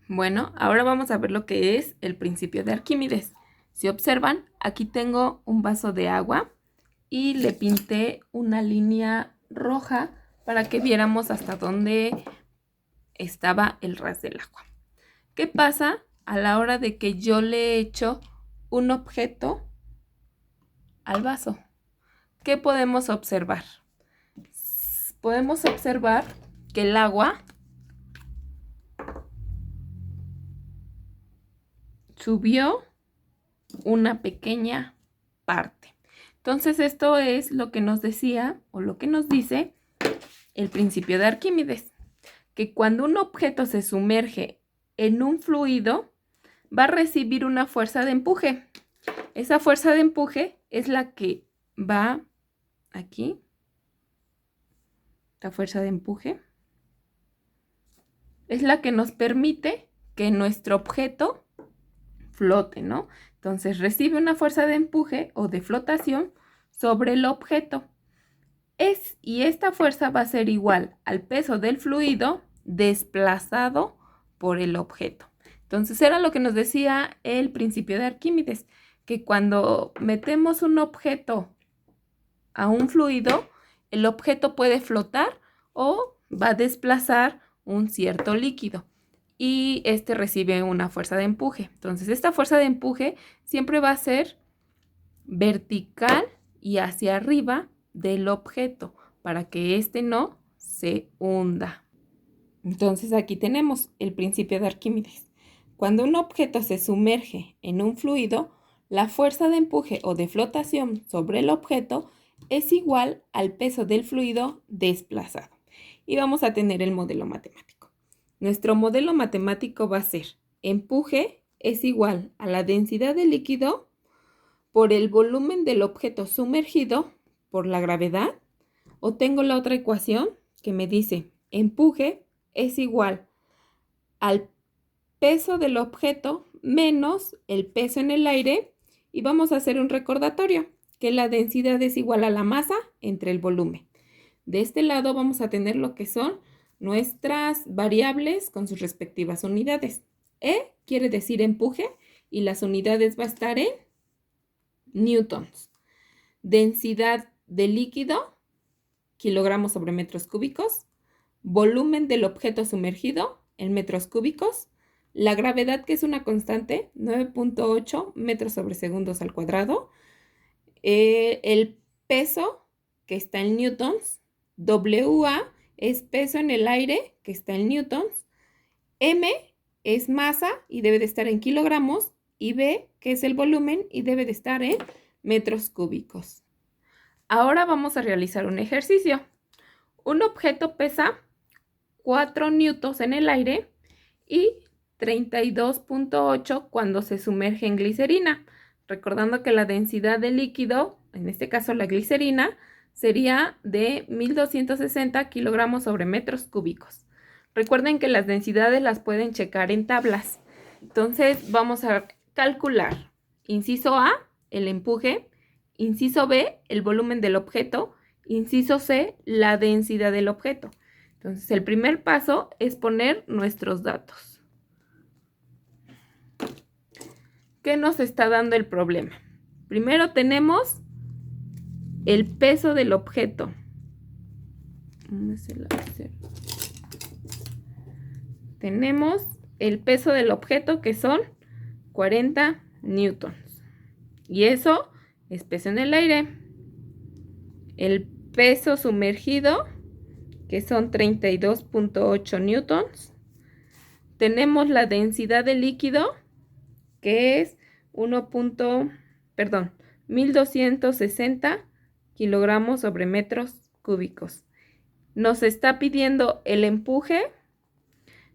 Bueno, ahora vamos a ver lo que es el principio de Arquímedes. Si observan, aquí tengo un vaso de agua y le pinté una línea roja para que viéramos hasta dónde estaba el ras del agua. ¿Qué pasa a la hora de que yo le echo un objeto al vaso? ¿Qué podemos observar? Podemos observar que el agua subió una pequeña parte. Entonces esto es lo que nos decía o lo que nos dice el principio de Arquímedes, que cuando un objeto se sumerge en un fluido va a recibir una fuerza de empuje. Esa fuerza de empuje es la que va aquí, la fuerza de empuje, es la que nos permite que nuestro objeto flote, ¿no? Entonces recibe una fuerza de empuje o de flotación sobre el objeto. Y esta fuerza va a ser igual al peso del fluido desplazado por el objeto. Entonces era lo que nos decía el principio de Arquímedes, que cuando metemos un objeto a un fluido, el objeto puede flotar o va a desplazar un cierto líquido y este recibe una fuerza de empuje. Entonces esta fuerza de empuje siempre va a ser vertical y hacia arriba del objeto para que este no se hunda. Entonces aquí tenemos el principio de Arquímedes. Cuando un objeto se sumerge en un fluido, la fuerza de empuje o de flotación sobre el objeto es igual al peso del fluido desplazado. Y vamos a tener el modelo matemático. Nuestro modelo matemático va a ser empuje es igual a la densidad del líquido por el volumen del objeto sumergido por la gravedad. O tengo la otra ecuación que me dice empuje es igual al peso del objeto menos el peso en el aire. Y vamos a hacer un recordatorio, que la densidad es igual a la masa entre el volumen. De este lado vamos a tener lo que son nuestras variables con sus respectivas unidades. E quiere decir empuje y las unidades va a estar en newtons. Densidad de líquido, kilogramos sobre metros cúbicos. Volumen del objeto sumergido en metros cúbicos. La gravedad, que es una constante, 9.8 metros sobre segundos al cuadrado. El peso, que está en newtons. WA es peso en el aire, que está en newtons. M es masa y debe de estar en kilogramos. Y B, que es el volumen y debe de estar en metros cúbicos. Ahora vamos a realizar un ejercicio. Un objeto pesa 4 newtons en el aire y 32.8 cuando se sumerge en glicerina. Recordando que la densidad del líquido, en este caso la glicerina, sería de 1260 kilogramos sobre metros cúbicos. Recuerden que las densidades las pueden checar en tablas. Entonces vamos a calcular. Inciso A, el empuje. Inciso B, el volumen del objeto. Inciso C, la densidad del objeto. Entonces el primer paso es poner nuestros datos. ¿Qué nos está dando el problema? Primero tenemos el peso del objeto. Tenemos el peso del objeto, que son 40 newtons. Y eso es peso en el aire. El peso sumergido, que son 32.8 newtons. Tenemos la densidad del líquido, que es 1260 kilogramos sobre metros cúbicos. Nos está pidiendo el empuje,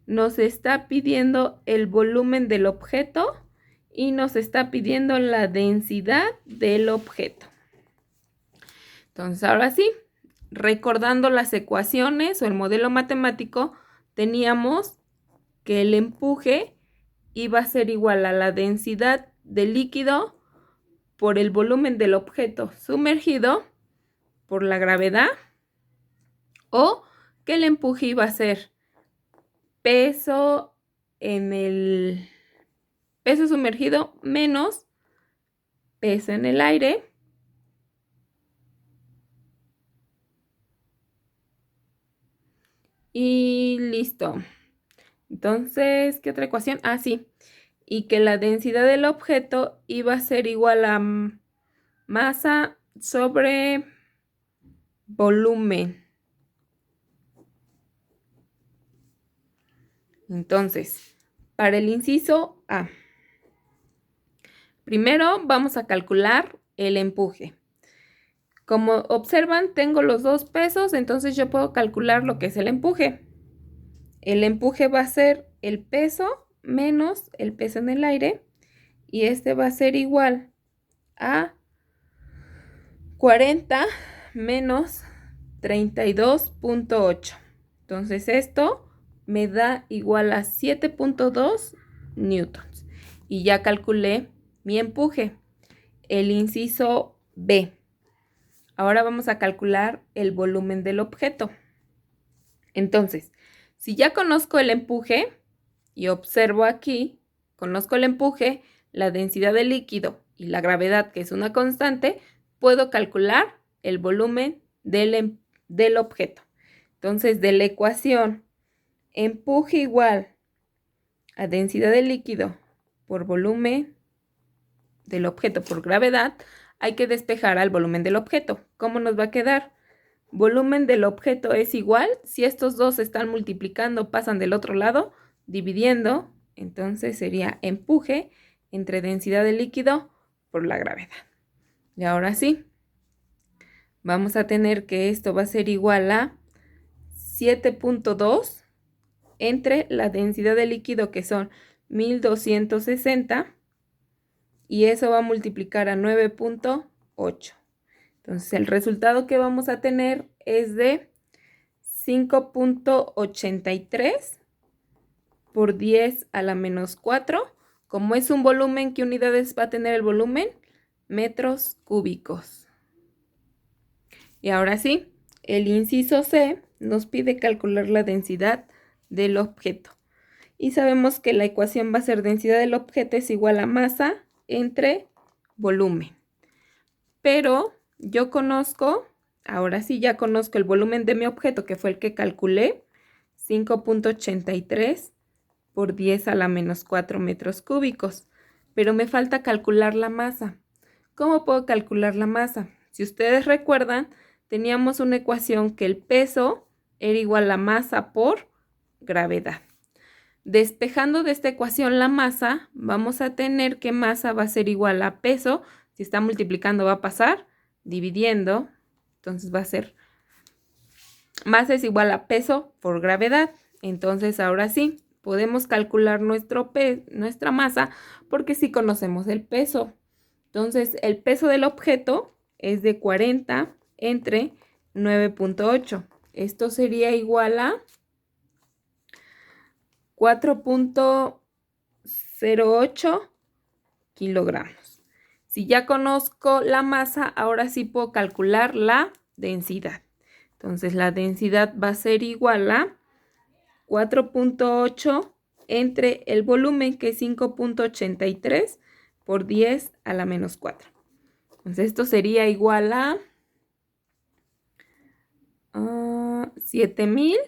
nos está pidiendo el volumen del objeto y nos está pidiendo la densidad del objeto. Entonces, ahora sí, recordando las ecuaciones o el modelo matemático, teníamos que el empuje iba a ser igual a la densidad del líquido por el volumen del objeto sumergido por la gravedad, o que el empuje iba a ser peso en el peso sumergido menos peso en el aire. Y listo. Entonces, ¿qué otra ecuación? Ah, sí. Y que la densidad del objeto iba a ser igual a masa sobre volumen. Entonces, para el inciso A, primero vamos a calcular el empuje. Como observan, tengo los dos pesos, entonces yo puedo calcular lo que es el empuje. El empuje va a ser el peso menos el peso en el aire, y este va a ser igual a 40 menos 32.8. Entonces esto me da igual a 7.2 newtons. Y ya calculé mi empuje. El inciso B. Ahora vamos a calcular el volumen del objeto. Entonces, si ya conozco el empuje y observo aquí, conozco el empuje, la densidad del líquido y la gravedad, que es una constante, puedo calcular el volumen del objeto. Entonces, de la ecuación empuje igual a densidad del líquido por volumen del objeto por gravedad, hay que despejar al volumen del objeto. ¿Cómo nos va a quedar? Volumen del objeto es igual, si estos dos se están multiplicando, pasan del otro lado, dividiendo, entonces sería empuje entre densidad del líquido por la gravedad. Y ahora sí, vamos a tener que esto va a ser igual a 7.2 entre la densidad del líquido, que son 1260, y eso va a multiplicar a 9.8. Entonces el resultado que vamos a tener es de 5.83 por 10 a la menos 4. Como es un volumen, ¿qué unidades va a tener el volumen? Metros cúbicos. Y ahora sí, el inciso C nos pide calcular la densidad del objeto. Y sabemos que la ecuación va a ser densidad del objeto es igual a masa entre volumen. Pero yo conozco, ahora sí ya conozco el volumen de mi objeto, que fue el que calculé, 5.83 por 10 a la menos 4 metros cúbicos. Pero me falta calcular la masa. ¿Cómo puedo calcular la masa? Si ustedes recuerdan, teníamos una ecuación que el peso era igual a masa por gravedad. Despejando de esta ecuación la masa, vamos a tener que masa va a ser igual a peso. Si está multiplicando va a pasar, dividiendo, entonces va a ser masa es igual a peso por gravedad. Entonces ahora sí, podemos calcular nuestra masa porque sí conocemos el peso. Entonces el peso del objeto es de 40 entre 9.8. Esto sería igual a 4.08 kilogramos. Si ya conozco la masa, ahora sí puedo calcular la densidad. Entonces la densidad va a ser igual a 4.8 entre el volumen, que es 5.83 por 10 a la menos 4. Entonces esto sería igual a 7.000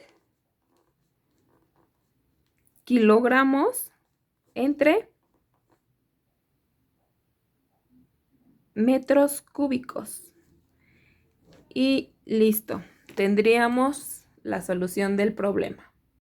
kilogramos entre metros cúbicos. Y listo, tendríamos la solución del problema.